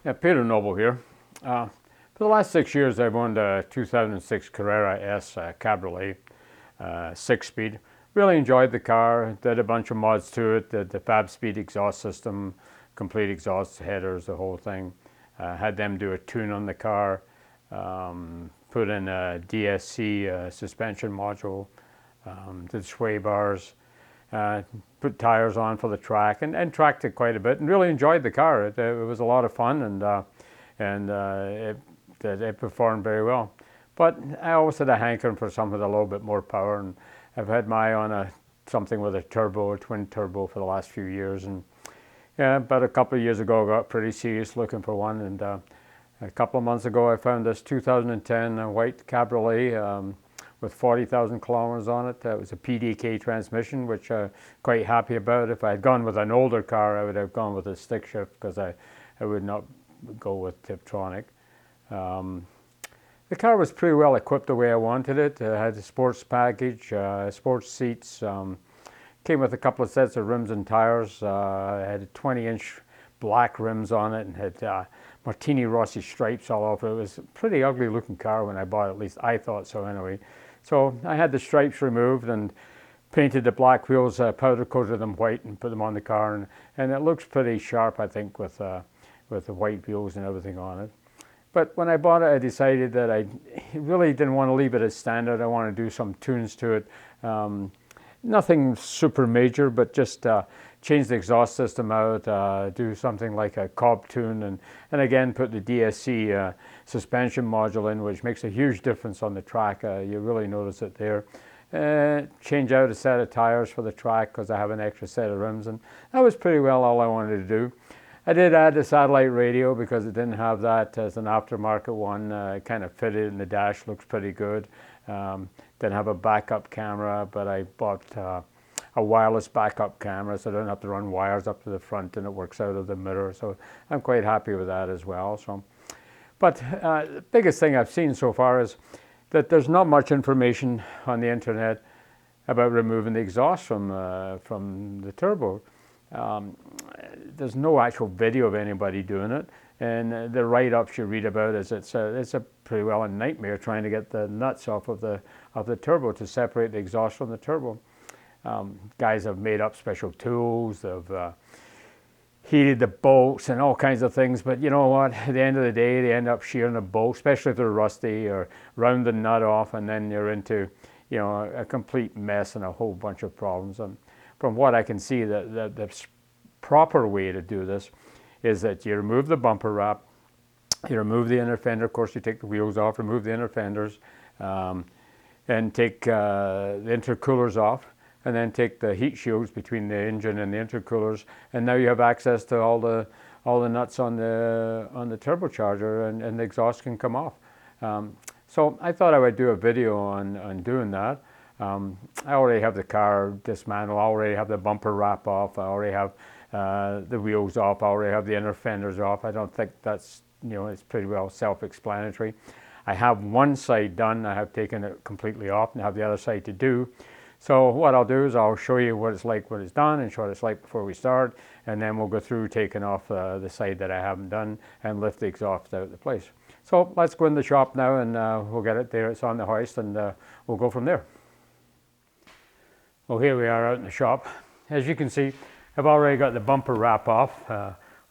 Yeah, Peter Noble here. For the last 6 years, I've owned a 2006 Carrera S Cabriolet, 6-speed. Really enjoyed the car. Did a bunch of mods to it. Did the Fab-Speed exhaust system, complete exhaust headers, the whole thing. Had them do a tune on the car. Put in a DSC suspension module. Did sway bars. Put tires on for the track and tracked it quite a bit and really enjoyed the car. It was a lot of fun and it performed very well. But I always had a hankering for something with a little bit more power, and I've had my eye on something with a turbo, a twin turbo for the last few years. And yeah, about a couple of years ago, I got pretty serious looking for one. And a couple of months ago, I found this 2010 white Cabriolet with 40,000 kilometers on it. It was a PDK transmission, which I'm quite happy about. If I had gone with an older car, I would have gone with a stick shift because I would not go with Tiptronic. The car was pretty well equipped the way I wanted it. It had a sports package, sports seats, came with a couple of sets of rims and tires. It had 20-inch black rims on it and had Martini Rossi stripes all over it. It was a pretty ugly looking car when I bought it, at least I thought so anyway. So I had the stripes removed and painted the black wheels, powder coated them white and put them on the car, and it looks pretty sharp, I think, with the white wheels and everything on it. But when I bought it, I decided that I really didn't want to leave it as standard. I want to do some tunes to it. Nothing super major, but just change the exhaust system out, do something like a Cobb tune, and again put the DSC suspension module in, which makes a huge difference on the track. You really notice it there. Change out a set of tires for the track because I have an extra set of rims, and that was pretty well all I wanted to do. I did add the satellite radio because it didn't have that as an aftermarket one. It kind of fitted in the dash, looks pretty good. Didn't have a backup camera, but I bought a wireless backup camera, so I don't have to run wires up to the front, and it works out of the mirror. So I'm quite happy with that as well. But the biggest thing I've seen so far is that there's not much information on the internet about removing the exhaust from the turbo. There's no actual video of anybody doing it, and the write-ups you read about is it's a pretty well a nightmare trying to get the nuts off of the turbo to separate the exhaust from the turbo. Guys have made up special tools, they've heated the bolts and all kinds of things, but you know what, at the end of the day they end up shearing the bolt, especially if they're rusty, or round the nut off, and then you're into a complete mess and a whole bunch of problems. And from what I can see, the proper way to do this is that you remove the bumper wrap, you remove the inner fender, of course you take the wheels off, remove the inner fenders, and take the intercoolers off, and then take the heat shields between the engine and the intercoolers, and now you have access to all the nuts on the turbocharger, and the exhaust can come off. So I thought I would do a video on doing that. I already have the car dismantled, I already have the bumper wrap off, I already have the wheels off, I already have the inner fenders off. I don't think that's, it's pretty well self-explanatory. I have one side done, I have taken it completely off, and I have the other side to do. So what I'll do is I'll show you what it's like when it's done and show what it's like before we start, and then we'll go through taking off the side that I haven't done and lift the exhaust out of the place. So let's go in the shop now, and we'll get it there. It's on the hoist, and we'll go from there. Well, here we are out in the shop. As you can see, I've already got the bumper wrap off,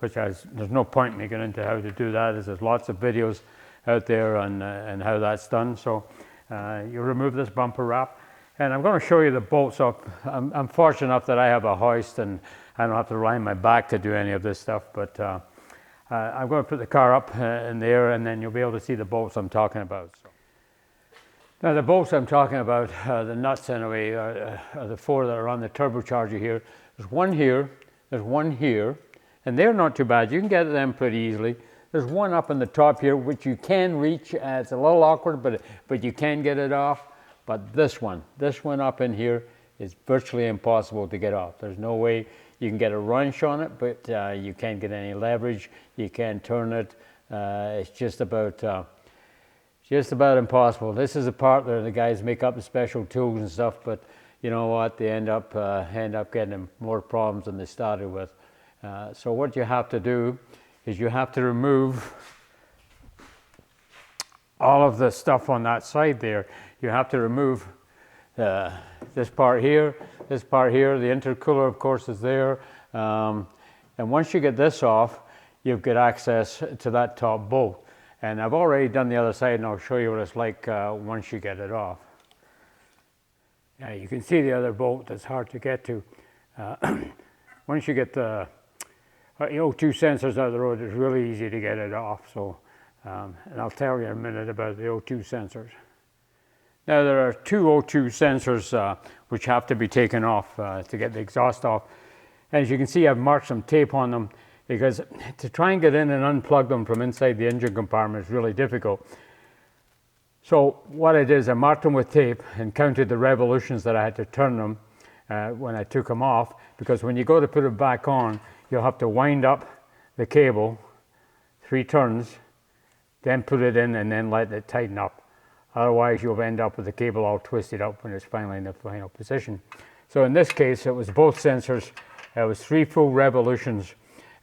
which there's no point in me getting into how to do that, as there's lots of videos out there on how that's done. So you remove this bumper wrap, and I'm going to show you the bolts up. I'm fortunate enough that I have a hoist and I don't have to lie on my back to do any of this stuff, but I'm going to put the car up in there, and then you'll be able to see the bolts I'm talking about. So. Now the bolts I'm talking about, the nuts anyway, are the four that are on the turbocharger here. There's one here, there's one here, and they're not too bad. You can get them pretty easily. There's one up on the top here, which you can reach. It's a little awkward, but you can get it off. But this one up in here is virtually impossible to get off. There's no way you can get a wrench on it, but you can't get any leverage. You can't turn it. It's just about impossible. This is a part where the guys make up the special tools and stuff, but you know what? They end up getting more problems than they started with. So what you have to do is you have to remove all of the stuff on that side there. You have to remove this part here, the intercooler of course is there, and once you get this off, you've got access to that top bolt. And I've already done the other side, and I'll show you what it's like once you get it off. You can see the other bolt that's hard to get to. Once you get the O2 sensors out of the road, it's really easy to get it off. So, and I'll tell you in a minute about the O2 sensors. Now there are two O2 sensors which have to be taken off to get the exhaust off. As you can see, I've marked some tape on them because to try and get in and unplug them from inside the engine compartment is really difficult. So what I did is I marked them with tape and counted the revolutions that I had to turn them when I took them off, because when you go to put it back on, you'll have to wind up the cable 3 turns, then put it in and then let it tighten up. Otherwise you'll end up with the cable all twisted up when it's finally in the final position. So in this case it was both sensors. It was 3 full revolutions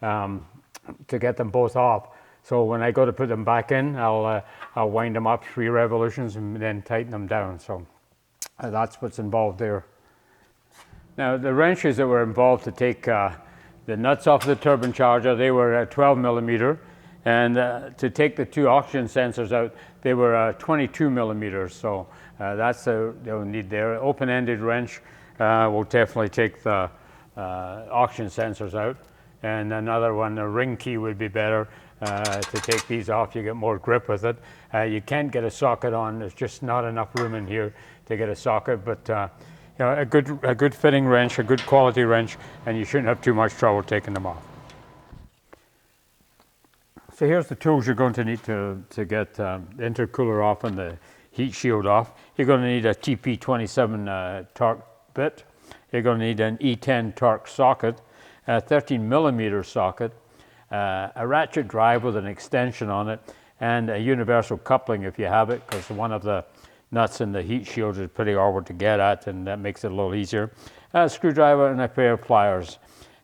to get them both off. So when I go to put them back in, I'll wind them up 3 revolutions and then tighten them down. So that's what's involved there. Now the wrenches that were involved to take the nuts off the turbocharger, they were 12 millimeter, and to take the 2 oxygen sensors out, they were 22 millimeters. So that's they'll need there. Open-ended wrench will definitely take the oxygen sensors out, and another one, a ring key, would be better to take these off. You get more grip with it. You can't get a socket on. There's just not enough room in here to get a socket, but you know, a good fitting wrench, a good quality wrench, and you shouldn't have too much trouble taking them off. So here's the tools you're going to need to get the intercooler off and the heat shield off. You're going to need a TP27 torque bit. You're going to need an E10 torque socket, a 13 millimeter socket, a ratchet drive with an extension on it, and a universal coupling if you have it, because one of the nuts in the heat shield is pretty awkward to get at, and that makes it a little easier. A screwdriver and a pair of pliers,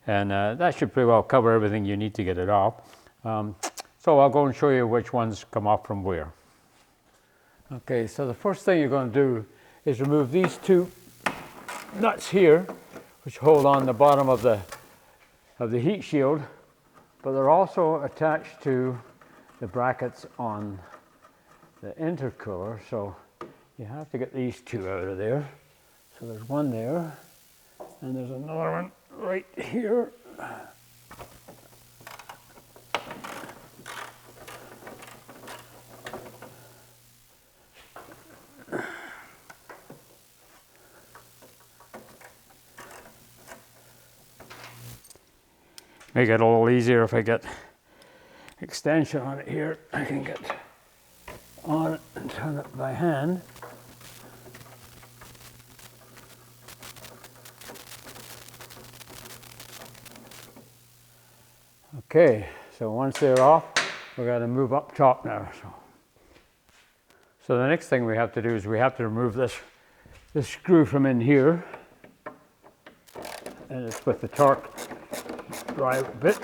and that should pretty well cover everything you need to get it off. So I'll go and show you which ones come off from where. Okay, so the first thing you're going to do is remove these 2 nuts here, which hold on the bottom of the heat shield, but they're also attached to the brackets on the intercooler. So you have to get these 2 out of there. So there's one there, and there's another one right here. Make it a little easier if I get extension on it here. I can get on it and turn it by hand. Okay, so once they're off, we're going to move up top now. So the next thing we have to do is we have to remove this screw from in here, and it's with the torque drive bit.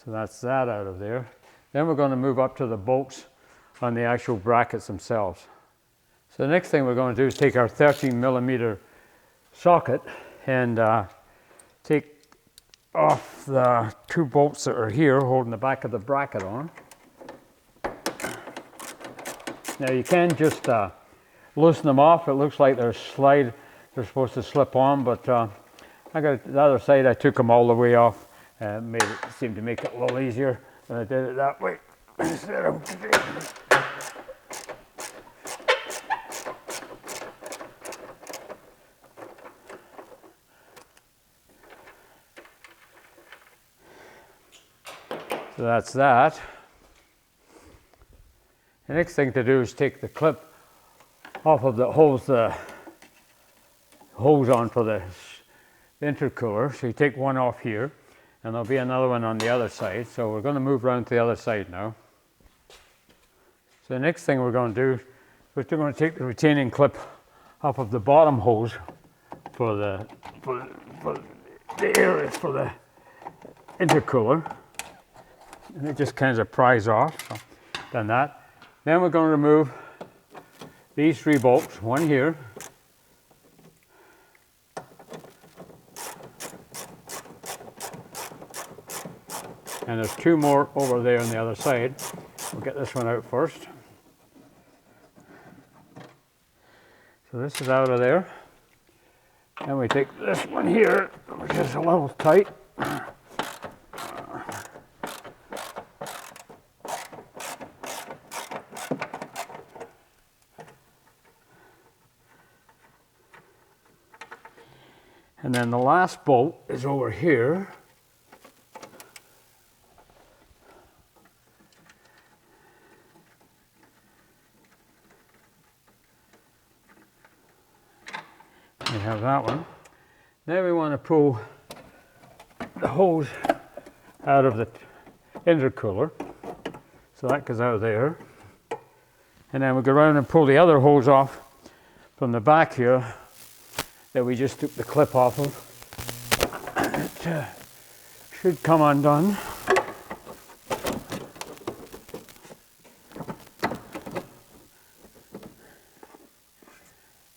So that's that out of there. Then we're going to move up to the bolts on the actual brackets themselves. So the next thing we're going to do is take our 13 millimeter socket and take off the 2 bolts that are here holding the back of the bracket on. Now you can just loosen them off. It looks like they're supposed to slip on, but I got the other side, I took them all the way off. Made it seem to make it a little easier than I did it that way. Instead of so that's that. The next thing to do is take the clip off of the holds the hose on for the intercooler. So you take one off here, and there'll be another one on the other side. So we're going to move around to the other side now. So the next thing we're going to do is we're going to take the retaining clip off of the bottom hose for the area for the intercooler, and it just kind of pries off. So done that. Then we're going to remove these 3 bolts, one here, and there's 2 more over there on the other side. We'll get this one out first. So this is out of there. And we take this one here, which is a little tight. And then the last bolt is over here. We have that one. Now we want to pull the hose out of the intercooler. So that goes out there. And then we go around and pull the other hose off from the back here that we just took the clip off of. It should come undone.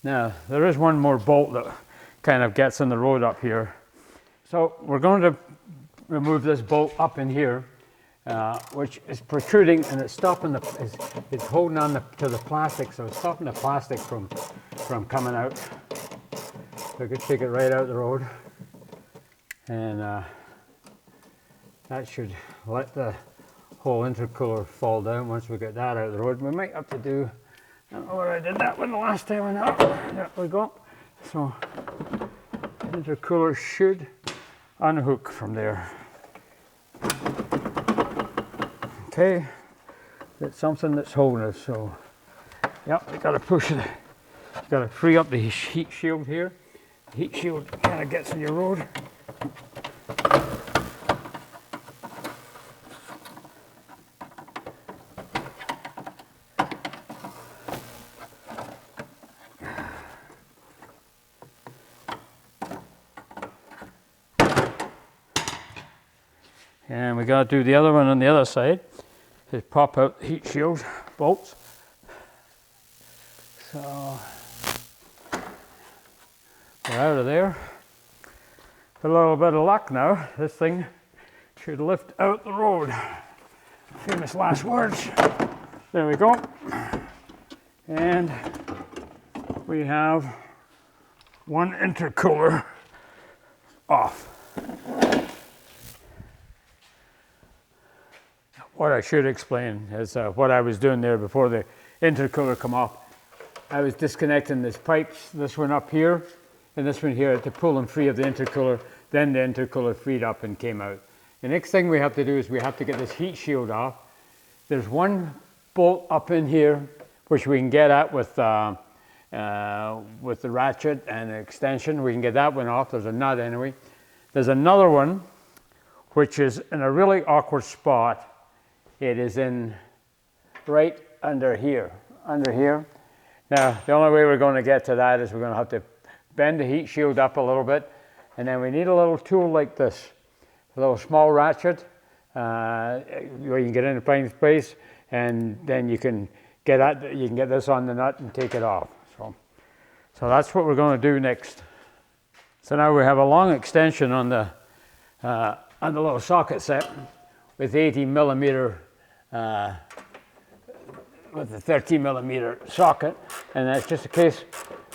Now, there is one more bolt that kind of gets in the road up here. So we're going to remove this bolt up in here, which is protruding, and it's stopping it's holding on to the plastic, so it's stopping the plastic from coming out. So I could take it right out the road, and that should let the whole intercooler fall down once we get that out of the road. We might have to do, I don't know where I did that one the last time or not. There we go. So the intercooler should unhook from there. Okay, it's something that's holding us, so yep, we gotta push it. Gotta free up the heat shield here. The heat shield kind of gets in your road. And we got to do the other one on the other side. Is pop out the heat shield bolts. So we're out of there. With a little bit of luck now, this thing should lift out the road. Famous last words. There we go. And we have one intercooler off. What I should explain is what I was doing there before the intercooler come off. I was disconnecting these pipes, this one up here and this one here, to pull them free of the intercooler. Then the intercooler freed up and came out. The next thing we have to do is we have to get this heat shield off. There's one bolt up in here which we can get at with the ratchet and the extension. We can get that one off. There's a nut anyway. There's another one which is in a really awkward spot. It is in right under here, Now, the only way we're going to get to that is we're going to have to bend the heat shield up a little bit, and then we need a little tool like this, a little small ratchet, where you can get in the plain space, and then you can get this on the nut and take it off. So that's what we're going to do next. So now we have a long extension on the little socket set with 80 millimeter. With a 13 millimeter socket, and that's just a case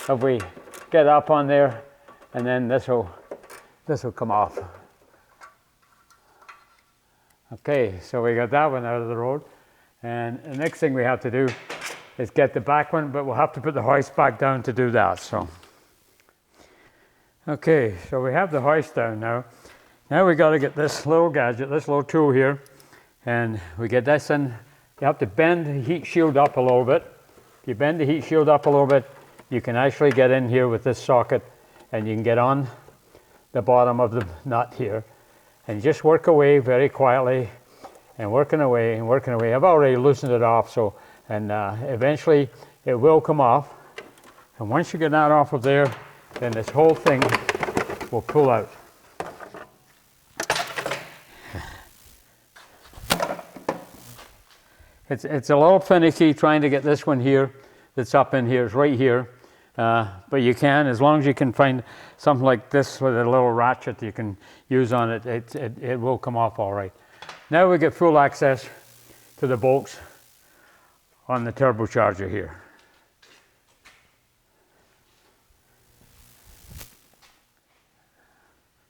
of we get up on there, and then this will come off. Okay, so we got that one out of the road, and the next thing we have to do is get the back one, but we'll have to put the hoist back down to do that. So, okay, so we have the hoist down now. Now we got to get this little gadget, this little tool here, and we get this in. You have to bend the heat shield up a little bit. If you bend the heat shield up a little bit, you can actually get in here with this socket, and you can get on the bottom of the nut here, and just work away very quietly, and working away and working away. I've already loosened it off, so and eventually it will come off. And once you get that off of there, then this whole thing will pull out. It's a little finicky trying to get this one here that's up in here. It's right here. But you can, as long as you can find something like this with a little ratchet you can use on it, it will come off all right. Now we get full access to the bolts on the turbocharger here.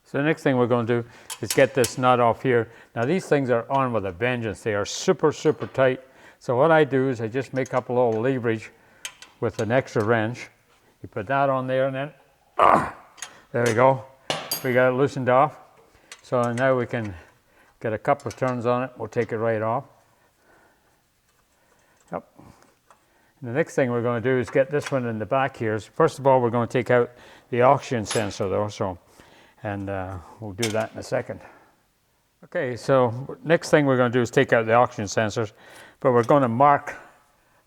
So the next thing we're going to do is get this nut off here. Now these things are on with a vengeance. They are super, super tight. So what I do is I just make up a little leverage with an extra wrench. You put that on there and then, there we go. We got it loosened off. So now we can get a couple of turns on it. We'll take it right off. Yep. And the next thing we're going to do is get this one in the back here. First of all, we're going to take out the oxygen sensor though. And we'll do that in a second. Okay, so next thing we're going to do is take out the oxygen sensors, but we're going to mark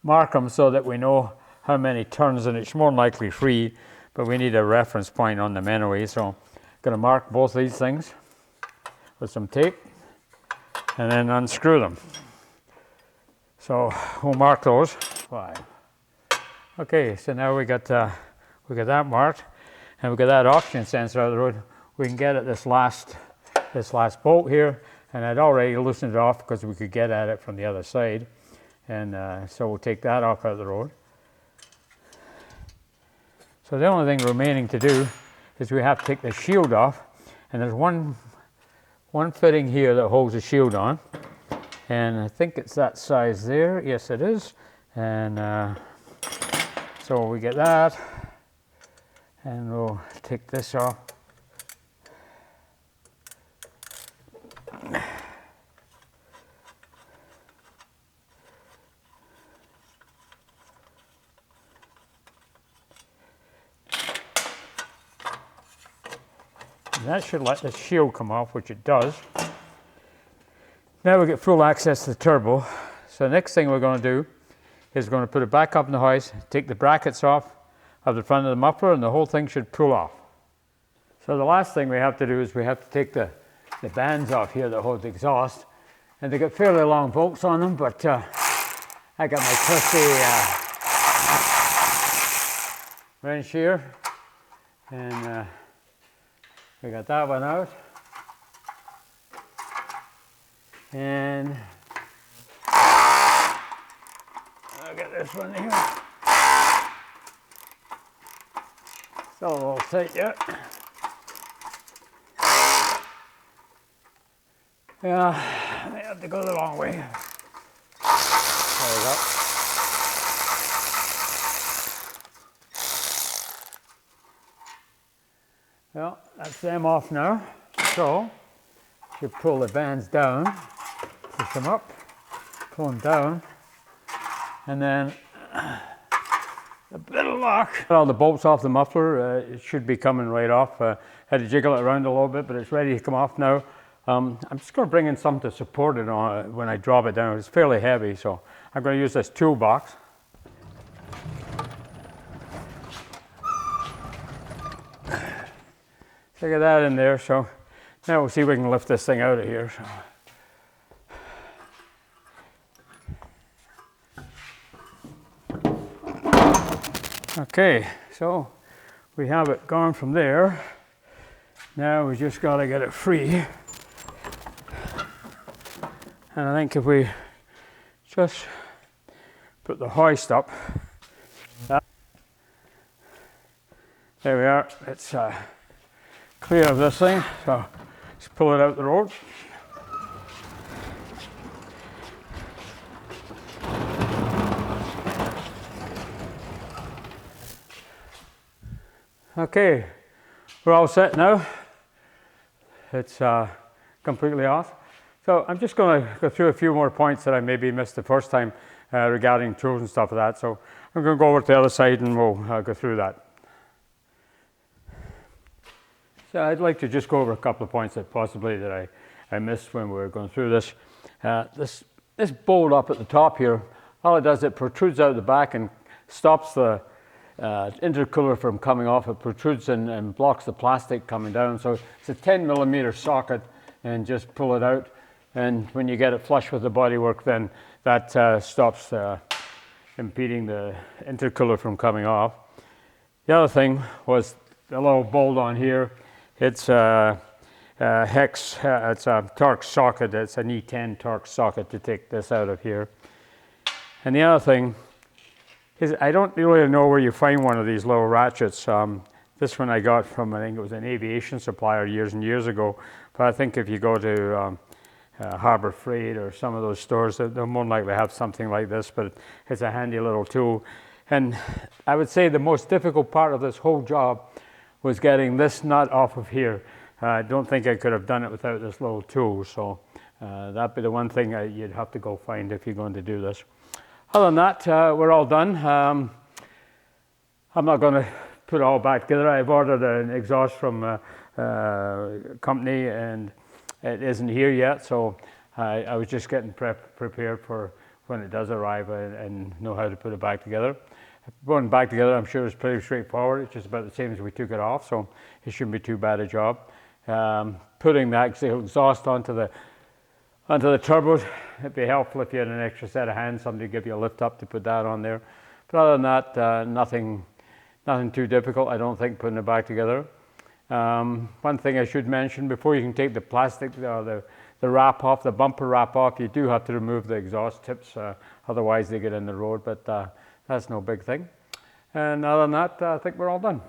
them so that we know how many turns, and it's more than likely free, but we need a reference point on them anyway. So I'm going to mark both these things with some tape and then unscrew them. So we'll mark those 5. Okay, so now we got that marked, and we got that oxygen sensor out of the road. We can get at this last bolt here, and I'd already loosened it off because we could get at it from the other side, and so we'll take that off out of the road. So the only thing remaining to do is we have to take the shield off, and there's one fitting here that holds the shield on, and I think it's that size there. Yes, it is. And so we get that, and we'll take this off. And that should let the shield come off, which it does. Now we get full access to the turbo. So the next thing we're going to do is we're going to put it back up in the hoist, take the brackets off of the front of the muffler, and the whole thing should pull off. So the last thing we have to do is we have to take the bands off here that hold the exhaust. And they got fairly long bolts on them, but I got my trusty wrench here, and we got that one out, and I'll get this one here. Still a little tight yet. Yeah, I have to go the long way. There we go. Well, that's them off now. So, you pull the bands down, push them up, pull them down, and then a bit of luck. All the bolts off the muffler, it should be coming right off. Had to jiggle it around a little bit, but it's ready to come off now. I'm just going to bring in something to support it on when I drop it down. It's fairly heavy, so I'm going to use this toolbox. So get that in there. So now we'll see if we can lift this thing out of here. So. Okay, so we have it gone from there. Now we just got to get it free. And I think if we just put the hoist up, there we are. It's clear of this thing, so let's pull it out the road. Okay, we're all set now. It's completely off. So I'm just going to go through a few more points that I maybe missed the first time regarding tools and stuff like that. So I'm going to go over to the other side and we'll go through that. So I'd like to just go over a couple of points that possibly I missed when we were going through this. This bolt up at the top here, all it does, it protrudes out the back and stops the intercooler from coming off. It protrudes and blocks the plastic coming down. So it's a 10mm socket, and just pull it out. And when you get it flush with the bodywork, then that stops impeding the intercooler from coming off. The other thing was the little bolt on here. It's a hex, it's a Torx socket. It's an E10 Torx socket to take this out of here. And the other thing is, I don't really know where you find one of these little ratchets. This one I got from, I think it was an aviation supplier years and years ago. But I think if you go to Harbor Freight or some of those stores, they'll more than likely have something like this, but it's a handy little tool. And I would say the most difficult part of this whole job was getting this nut off of here. I don't think I could have done it without this little tool, so that'd be the one thing you'd have to go find if you're going to do this. Other than that, we're all done. I'm not going to put it all back together. I've ordered an exhaust from a company, and it isn't here yet, so I was just getting prepared for when it does arrive and know how to put it back together. Putting it back together, I'm sure it's pretty straightforward. It's just about the same as we took it off, so it shouldn't be too bad a job. Putting the exhaust onto the turbo, it'd be helpful if you had an extra set of hands, somebody to give you a lift up to put that on there. But other than that, nothing too difficult, I don't think, putting it back together. One thing I should mention, before you can take the plastic, the wrap off, the bumper wrap off, you do have to remove the exhaust tips, otherwise they get in the road, but that's no big thing. And other than that, I think we're all done.